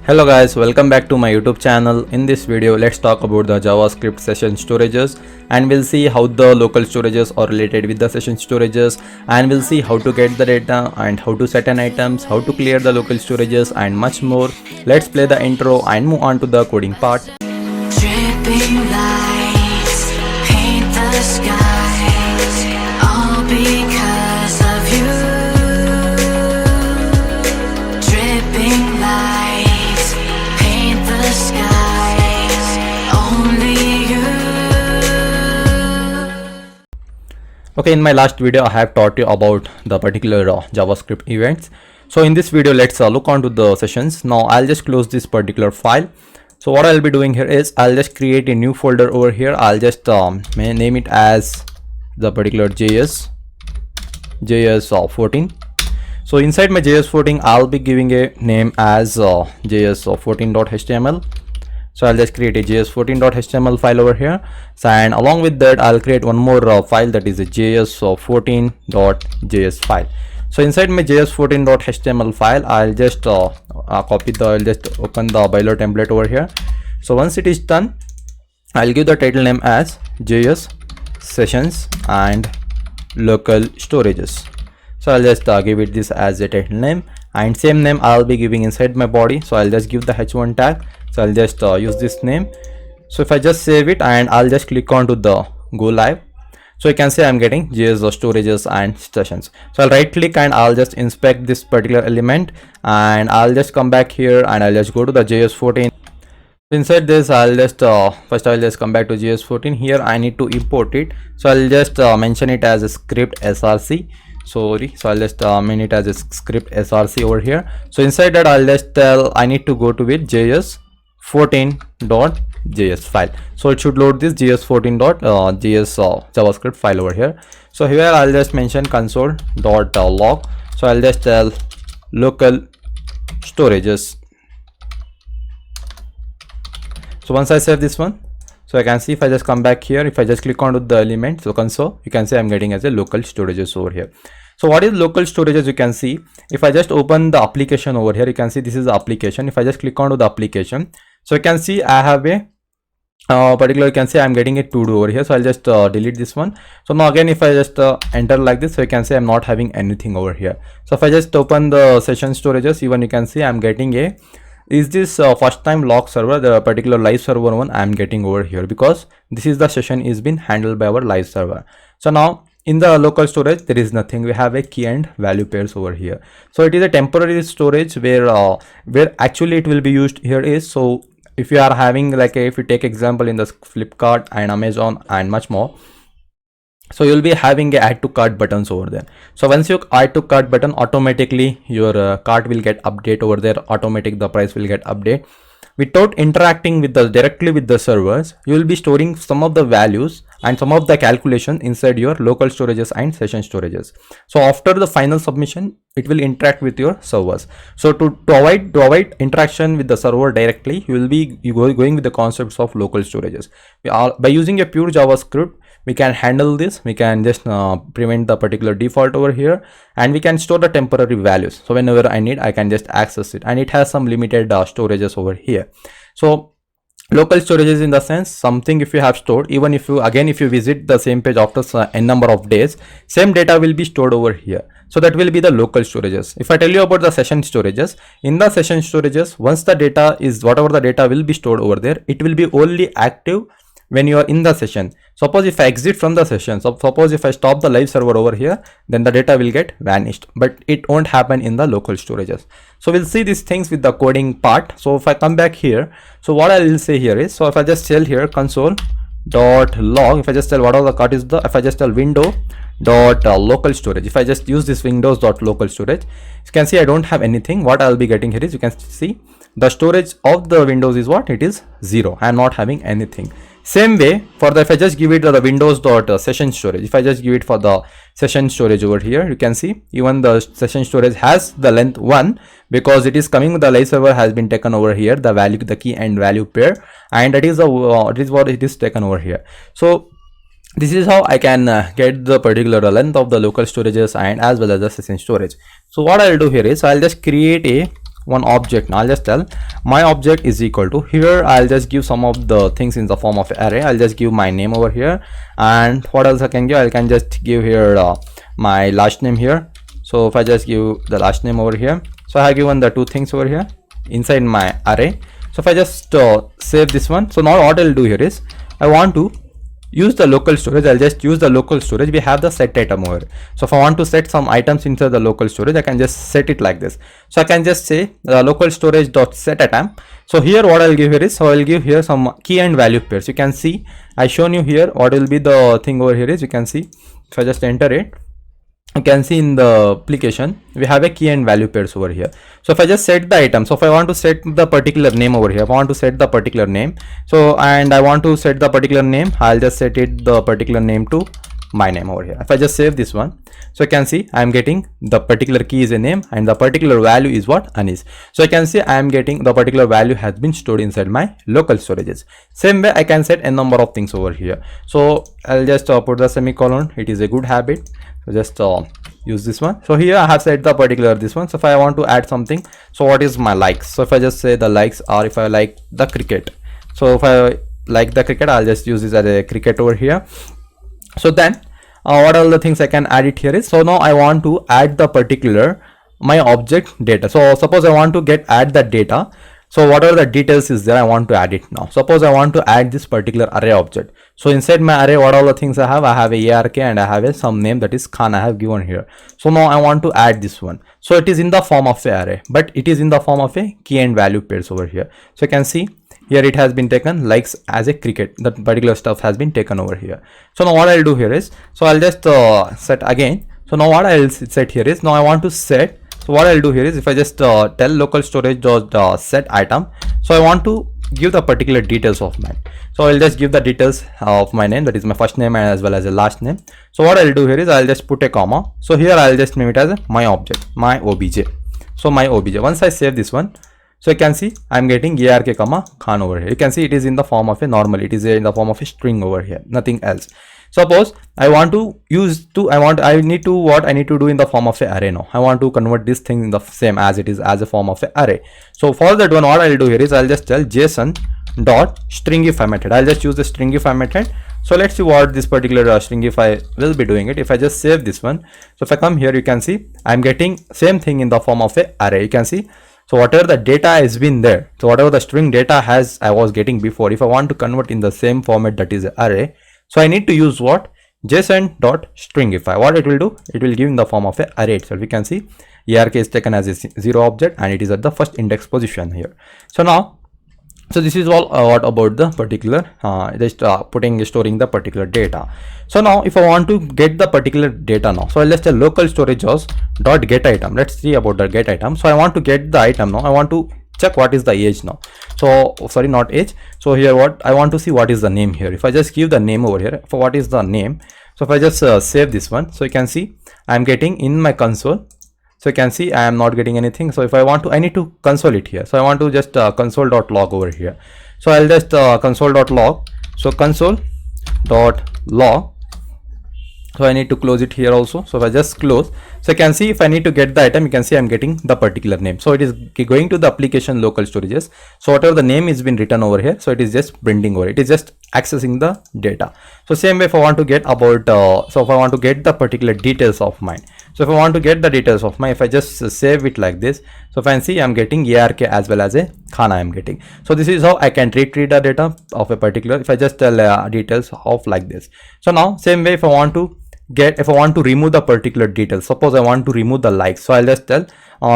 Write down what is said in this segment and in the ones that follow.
Hello guys, welcome back to my YouTube channel. In this video, let's talk about the JavaScript session storages, and we'll see how the local storages are related with the session storages, and we'll see how to get the data and how to set an items, how to clear the local storages and much more. Let's play the intro and move on to the coding part. Dripping lights paint the skies, all because of you. Dripping lights paint the skies, only you. Okay, in my last video, I have taught you about the particular JavaScript events. So in this video, let's look onto the sessions. Now I'll just close this particular file. So what I'll be doing here is I'll just create a new folder over here. I'll just name it as the particular JS14. So inside my JS14, I'll be giving a name as JS14.html. So I'll just create a JS14.html file over here. So, and along with that, I'll create one more file, that is a JS14.js file. So inside my JS14.html file, I'll just I'll just open the boiler template over here. So once it is done, I'll give the title name as JS sessions and local storages. So I'll just give it this as a title name, and same name I'll be giving inside my body. So I'll just give the h1 tag. So I'll just use this name. So if I just save it and I'll just click on to the go live, so you can see I'm getting JS storages and sessions. So I'll right click and I'll just inspect this particular element, and I'll just come back here and I'll just go to the JS14. Inside this, I'll just first I'll just come back to JS14. Here I need to import it. So I'll just mention it as a script src. So I'll just mean it as a script src over here. So inside that, I'll just tell I need to go to with JS14.js file. So it should load this JS14.js JavaScript file over here. So here I'll just mention console.log. So I'll just tell local storages. So once I save this one, so I can see if I just come back here, if I just click onto the element, so console, you can see I'm getting as a local storages over here. So what is local storages? You can see if I just open the application over here, you can see this is the application. If I just click onto the application, so you can see I have a particular, you can see I'm getting a to do over here. So I'll just delete this one. So now again, if I just enter like this, so you can see I'm not having anything over here. So if I just open the session storages, even you can see I'm getting a this first time log server, the particular live server one I'm getting over here, because this is the session is been handled by our live server. So now in the local storage, there is nothing. We have a key and value pairs over here. So it is a temporary storage where actually it will be used here is, so if you are having like if you take example in the Flipkart and Amazon and much more, so you'll be having a add to cart buttons over there. So once you add to cart button, automatically your cart will get update over there. The price will get update without interacting with directly with the servers. You will be storing some of the values and some of the calculation inside your local storages and session storages. So after the final submission, it will interact with your servers. So to avoid interaction with the server directly, you will be going with the concepts of local storages. By using a pure JavaScript, we can handle this. We can just prevent the particular default over here, and we can store the temporary values. So whenever I need, I can just access it, and it has some limited storages over here. So local storages in the sense something if you have stored, even if you visit the same page after n number of days, same data will be stored over here. So that will be the local storages. If I tell you about the session storages, in the session storages, once the data is whatever the data will be stored over there, it will be only active when you are in the session. Suppose if I exit from the session, so suppose if I stop the live server over here, then the data will get vanished, but it won't happen in the local storages. So we'll see these things with the coding part. So if I come back here, so what I will say here is, so if I just tell here console.log, if I just tell what are the cart is the, if I just tell window.local storage, if I just use this windows.local storage, you can see I don't have anything. What I'll be getting here is, you can see the storage of the Windows is what? It is 0. I am not having anything. Same way for the, if I just give it the windows.session storage, if I just give it for the session storage over here, you can see even the session storage has the length 1, because it is coming with the live server has been taken over here, the value, the key and value pair, and that is what it is taken over here. So this is how I can get the particular length of the local storages and as well as the session storage. So what I'll do here is I'll just create a one object. Now I'll just tell my object is equal to, here I'll just give some of the things in the form of array. I'll just give my name over here, and what else I can give? I can just give here my last name here. So if I just give the last name over here, so I have given the two things over here inside my array. So if I just save this one, so now what I'll do here is I want to use the local storage. I'll just use the local storage. We have the set item over. So if I want to set some items into the local storage, I can just set it like this. So I can just say the local storage dot set item. So here what I'll give here is, so I'll give here some key and value pairs. You can see I shown you here what will be the thing over here is, you can see if I just enter it, you can see in the application we have a key and value pairs over here. So if I just set the item, so if I want to set the particular name over here, if I want to set the particular name, so and I want to set the particular name, I'll just set it the particular name to my name over here. If I just save this one, so you can see I'm getting the particular key is a name and the particular value is what, Anis. So I can see I am getting the particular value has been stored inside my local storages. Same way I can set a number of things over here. So I'll just put the semicolon. It is a good habit. So just use this one. So here I have set the particular this one. So if I want to add something, so what is my likes? So if I just say the likes, or if I like the cricket, so if I like the cricket, I'll just use this as a cricket over here. So then what are the things I can add it here is, so now I want to add the particular my object data. So suppose I want to add that data. So whatever the details is there, I want to add it now. Suppose I want to add this particular array object. So inside my array, what all the things I have a ARK and I have some name that is Khan I have given here. So now I want to add this one. So it is in the form of a array, but it is in the form of a key and value pairs over here. So you can see here it has been taken likes as a cricket. That particular stuff has been taken over here. So now what I'll do here is, so I'll just set again. So now what I'll set here is, now I want to set. So what I'll do here is, if I just tell local storage dot set item, so I want to give the particular details of mine. So I'll just give the details of my name, that is my first name as well as a last name. So what I'll do here is I'll just put a comma. So here I'll just name it as my object, my obj. So my obj. Once I save this one, so you can see I'm getting ARK comma Khan over here. You can see it is in the form of a normal. It is in the form of a string over here, nothing else. Suppose I want to use to, I need to do in the form of a array now. I want to convert this thing in the same as it is as a form of a array. So for that one, what I'll do here is I'll just tell JSON dot stringify method. I'll just use the stringify method. So let's see what this particular stringify will be doing it. If I just save this one, so if I come here, you can see I'm getting same thing in the form of a array. You can see. So whatever the data has been there, so whatever the string data I was getting before, if I want to convert in the same format, that is array, so I need to use what, JSON.stringify. What it will do, it will give in the form of a array itself. You can see ARK is taken as a 0 object and it is at the first index position here. So now, so this is all what about the particular storing the particular data. So now if I want to get the particular data now, so let's tell local storage dot get item. Let's see about the get item. So I want to get the item now. I want to check what is the age now. So sorry, not age. So here what I want to see, what is the name here. If I just give the name over here, for what is the name. So if I just save this one, so you can see I'm getting in my console. So you can see I am not getting anything. So if I want to, I need to console it here. So I want to just console.log over here. So I'll just console.log. So console.log. So I need to close it here also. So if I just close, so you can see if I need to get the item, you can see I'm getting the particular name. So it is going to the application local storages. So whatever the name is been written over here, so it is just printing over. It is just accessing the data. So same way if I want to get about, so if I want to get the particular details of mine. So if I want to get the details of my, if I just save it like this, so if I see I'm getting ARK as well as a Khan I am getting. So this is how I can retrieve the data of a particular, if I just tell details of like this. So now same way if I want to remove the particular details, suppose I want to remove the likes, so I'll just tell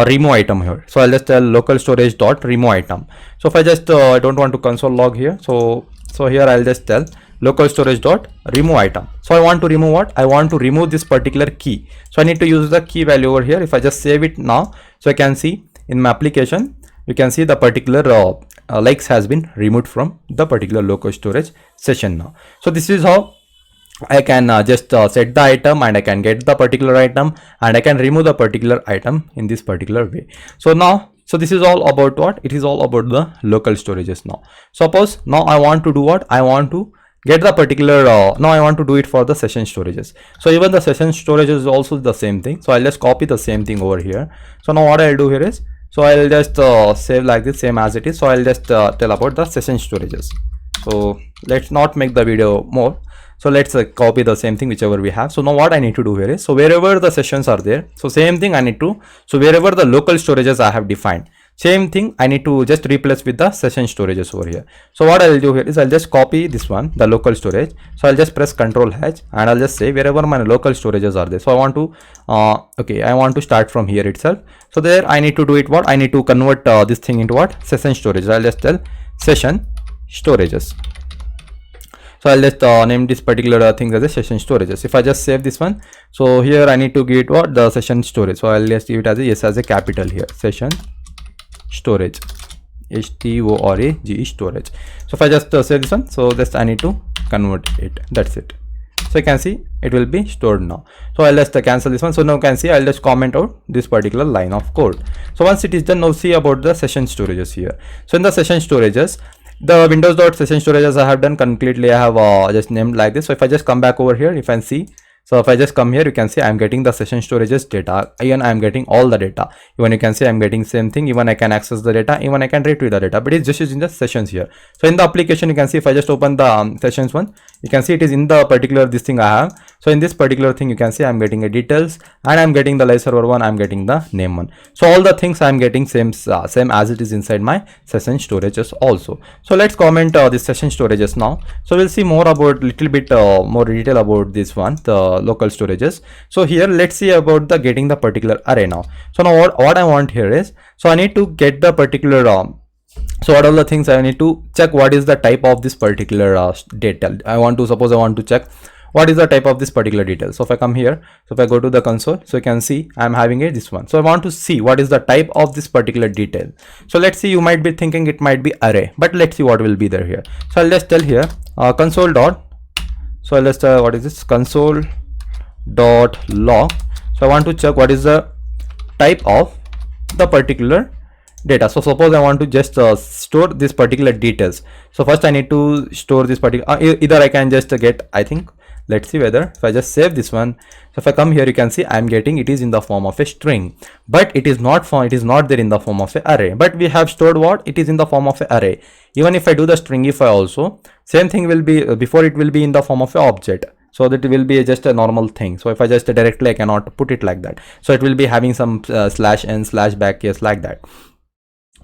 remove item here. So I'll just tell local storage dot remove item. So if I just I don't want to console log here, so here I'll just tell local storage dot remove item. So I want to remove what? I want to remove this particular key. So I need to use the key value over here. If I just save it now, so I can see in my application, you can see the particular likes has been removed from the particular local storage session now. So this is how I can just set the item and I can get the particular item and I can remove the particular item in this particular way. So now, so this is all about what? It is all about the local storages now. Suppose now I want to do what? I want to get the particular, now I want to do it for the session storages. So even the session storage is also the same thing. So I'll just copy the same thing over here. So now what I'll do here is, So I'll just save like this, same as it is. So I'll just tell about the session storages. So let's not make the video more. So let's copy the same thing whichever we have. So now what I need to do here is, so wherever the sessions are there, so same thing I need to, so wherever the local storages I have defined, same thing I need to just replace with the session storages over here. So what I'll do here is I'll just copy this one, the local storage. So I'll just press Ctrl H and I'll just say wherever my local storages are there. So I want to okay, I want to start from here itself. So there I need to do it what? I need to convert this thing into what? Session storage. I'll just tell session storages. So I'll just name this particular thing as a session storages. If I just save this one, so here I need to give it what? The session storage. So I'll just give it as a yes, as a capital here, session storage, storage storage. So if I just save this one, so just I need to convert it, that's it. So you can see it will be stored now. So I'll just cancel this one. So now you can see I'll just comment out this particular line of code. So once it is done, now see about the session storages here. So in the session storages, the windows.session storages I have done completely, I have just named like this. So if I just come back over here, if I see, so if I just come here, you can see I'm getting the session storages data. Even I'm getting all the data. Even you can see I'm getting same thing. Even I can access the data. Even I can retrieve the data. But it's just using the sessions here. So in the application, you can see if I just open the sessions one, you can see it is in the particular this thing I have. So in this particular thing, you can see I'm getting a details and I'm getting the live server one. I'm getting the name one. So all the things I'm getting same as it is inside my session storages also. So let's comment this session storages now. So we'll see more about little bit more detail about this one, the local storages. So here let's see about the getting the particular array now. So now what I want here is, so I need to get the particular so what are the things I need to check? What is the type of this particular data? I want to suppose I want to check what is the type of this particular detail. So if I come here, so if I go to the console, so you can see I'm having this one. So I want to see what is the type of this particular detail. So let's see, you might be thinking it might be array, but let's see what will be there here. So I'll just tell here console dot, so I'll just what is this, console dot log. So I want to check what is the type of the particular data. So suppose I want to just store this particular details. So first I need to store this particular either I can just get, I think, let's see whether if I just save this one, so if I come here, you can see I'm getting it is in the form of a string, but it is not there in the form of an array. But we have stored what? It is in the form of an array. Even if I do the stringify also, same thing will be before, it will be in the form of an object. So that will be just a normal thing. So if I just directly, I cannot put it like that. So it will be having some slash n slash back case like that.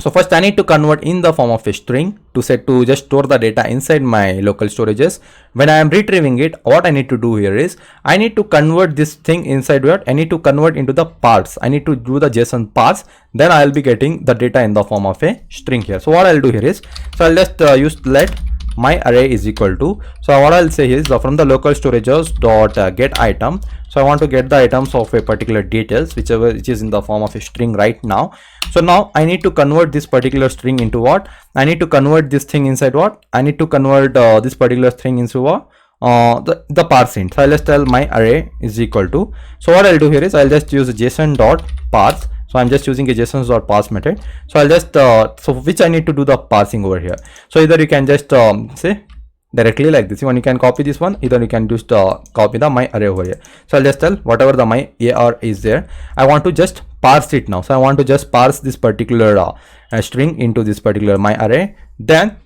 So first I need to convert in the form of a string to just store the data inside my local storages. When I am retrieving it, what I need to do here is I need to convert this thing inside what I need to convert into the parts. I need to do the JSON parts. Then I'll be getting the data in the form of a string here. So what I'll do here is, so I'll just use let my array is equal to, so what I'll say is from the local storages dot get item. So I want to get the items of a particular details, which is in the form of a string right now. So now I need to convert this particular string into what? I need to convert this thing inside what? I need to convert this particular string into what? The parse int. So I'll just tell my array is equal to, so what I'll do here is I'll just use json dot parse. So I'm just using a json.parse method. So I'll just so which I need to do the parsing over here. So either you can just say directly like this. Even you can copy this one, either you can just copy the my array over here. So I'll just tell whatever the my ar is there, I want to just parse it now. So I want to just parse this particular string into this particular my array. Then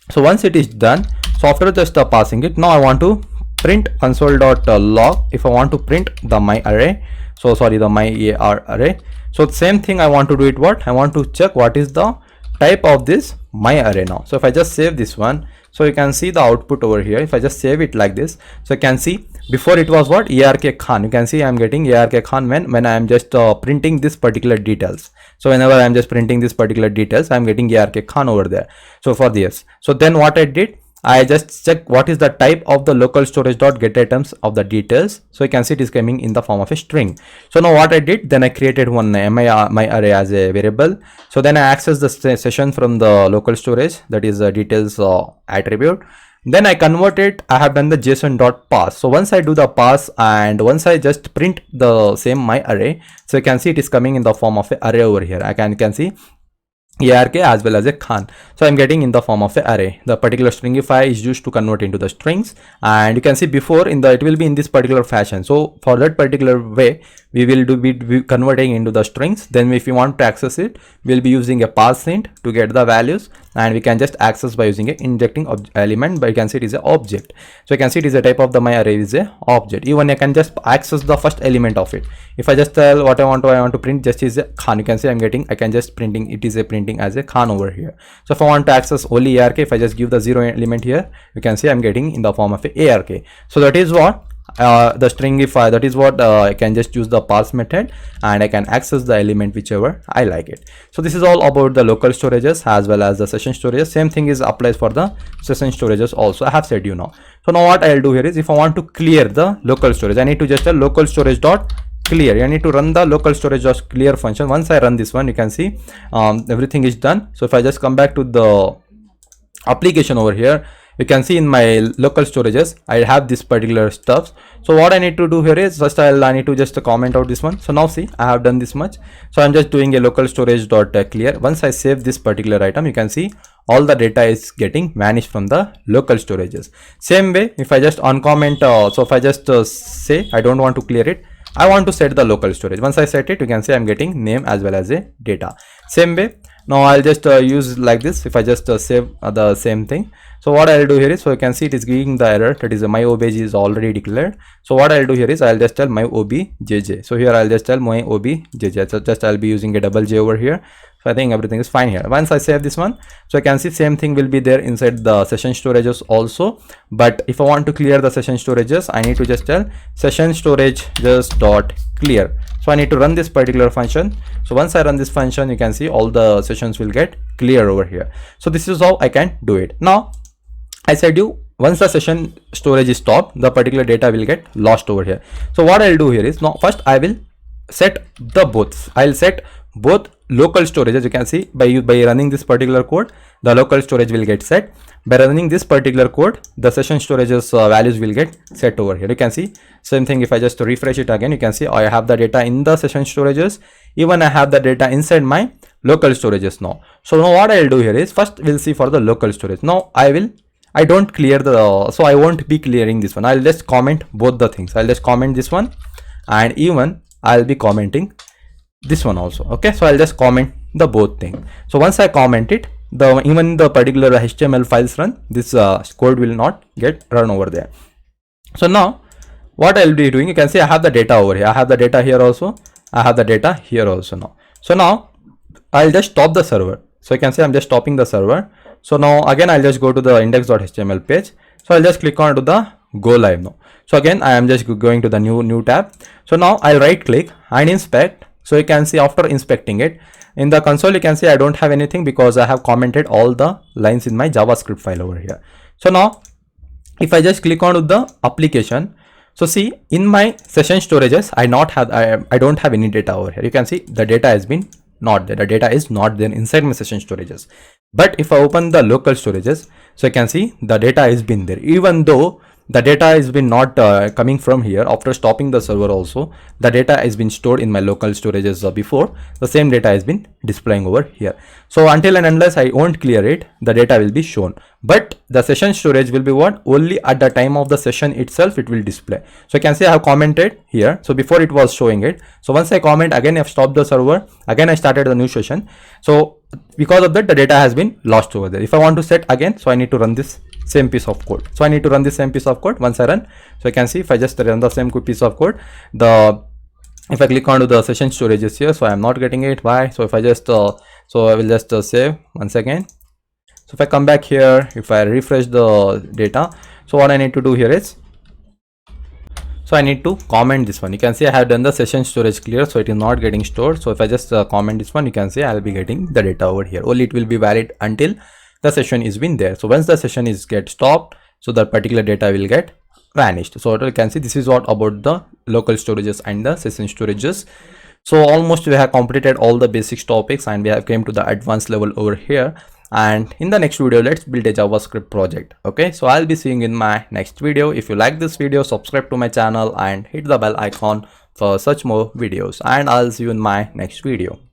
so once it is done, so after just parsing it, now I want to print console.log if I want to print the my array. So sorry, the my ar array. So same thing I want to do it what? I want to check what is the type of this my array now. So if I just save this one, so you can see the output over here. If I just save it like this, so you can see before it was what? ARK Khan. You can see I'm getting ARK Khan when I am just printing this particular details. So whenever I'm just printing this particular details, I'm getting ARK Khan over there. So for this, so then what I did, I just check what is the type of the local storage dot get items of the details. So you can see it is coming in the form of a string. So now what I did, then I created one my array as a variable. So then I access the session from the local storage, that is the details attribute. Then I convert it. I have done the json.parse. So once I do the parse and once I just print the same my array, so you can see it is coming in the form of an array over here. You can see ARK as well as a Khan. So I'm getting in the form of an array. The particular stringify is used to convert into the strings, and you can see before in the it will be in this particular fashion. So for that particular way, we will be converting into the strings. Then if we want to access it, we'll be using a parseInt to get the values, and we can just access by using a injecting element, but you can see it is an object. So you can see it is a type of the my array is a object. Even I can just access the first element of it. If I just tell what I want to print just is a Khan, you can see I can just printing, it is a printing as a Khan over here. So if I want to access only ARK, if I just give the 0 element here, you can see I'm getting in the form of a ARK. So that is what the stringify, that is what I can just use the parse method, and I can access the element whichever I like it. So this is all about the local storages as well as the session storages. Same thing is applies for the session storages also, I have said you now. So now what I'll do here is, if I want to clear the local storage, I need to just tell local storage dot clear. I need to run the local storage dot clear function. Once I run this one, you can see everything is done. So if I just come back to the application over here, you can see in my local storages I have this particular stuff. So what I need to do here is first I need to just comment out this one. So now see, I have done this much. So I'm just doing a local storage dot clear. Once I save this particular item, you can see all the data is getting vanished from the local storages. Same way, if I just uncomment, so if I just say I don't want to clear it, I want to set the local storage. Once I set it, you can see I'm getting name as well as a data. Same way, now I'll just use like this. If I just save the same thing, so what I'll do here is, so you can see it is giving the error, that is my obj is already declared. So what I'll do here is I'll just tell my objj. So here I'll just tell my objj. So just I'll be using a double j over here. So I think everything is fine here. Once I save this one, so I can see same thing will be there inside the session storages also. But if I want to clear the session storages, I need to just tell session storage just dot clear. So I need to run this particular function. So once I run this function, you can see all the sessions will get clear over here. So this is how I can do it. Now I said you, once the session storage is stopped, the particular data will get lost over here. So what I'll do here is, now first I will set the both. I'll set both local storages. You can see by running this particular code, the local storage will get set. By running this particular code, the session storages values will get set over here. You can see same thing. If I just refresh it again, you can see I have the data in the session storages. Even I have the data inside my local storages now. So now what I'll do here is, first we'll see for the local storage. Now I don't clear the, so I won't be clearing this one. I'll just comment both the things. I'll just comment this one, and even I'll be commenting this one also. Okay, so I'll just comment the both thing. So once I comment it, even the particular HTML files run, this code will not get run over there. So now what I'll be doing, you can see I have the data over here. I have the data here also. I have the data here also now. So now I'll just stop the server. So you can see I'm just stopping the server. So now again I'll just go to the index.html page. So I'll just click on to the go live now. So again I am just going to the new tab. So now I'll right click and inspect. So you can see after inspecting it in the console, you can see I don't have anything because I have commented all the lines in my JavaScript file over here. So now if I just click on to the application, so see in my session storages I don't have any data over here. You can see the data has been not there. The data is not there inside my session storages. But if I open the local storages, so you can see the data has been there. Even though the data has been not coming from here, after stopping the server also, the data has been stored in my local storages before. The same data has been displaying over here. So until and unless I won't clear it, the data will be shown. But the session storage will be what? Only at the time of the session itself it will display. So you can see I have commented here. So before it was showing it. So once I comment again, I've stopped the server. Again I started the new session. So because of that, the data has been lost over there. If I want to set again, so I need to run this same piece of code. So I need to run this same piece of code. Once I run, so I can see if I just run the same piece of code, if I click onto the session storages here, so I am not getting it. Why? So if I just so I will just save once again. So if I come back here, if I refresh the data, so what I need to do here is, so I need to comment this one. You can see I have done the session storage clear, so it is not getting stored. So if I just comment this one, you can see I'll be getting the data over here. Only it will be valid until the session is been there. So once the session is get stopped, so that particular data will get vanished. So you can see this is what about the local storages and the session storages. So almost we have completed all the basics topics and we have came to the advanced level over here. And in the next video, let's build a JavaScript project. Okay, so I'll be seeing in my next video. If you like this video, subscribe to my channel and hit the bell icon for such more videos, and I'll see you in my next video.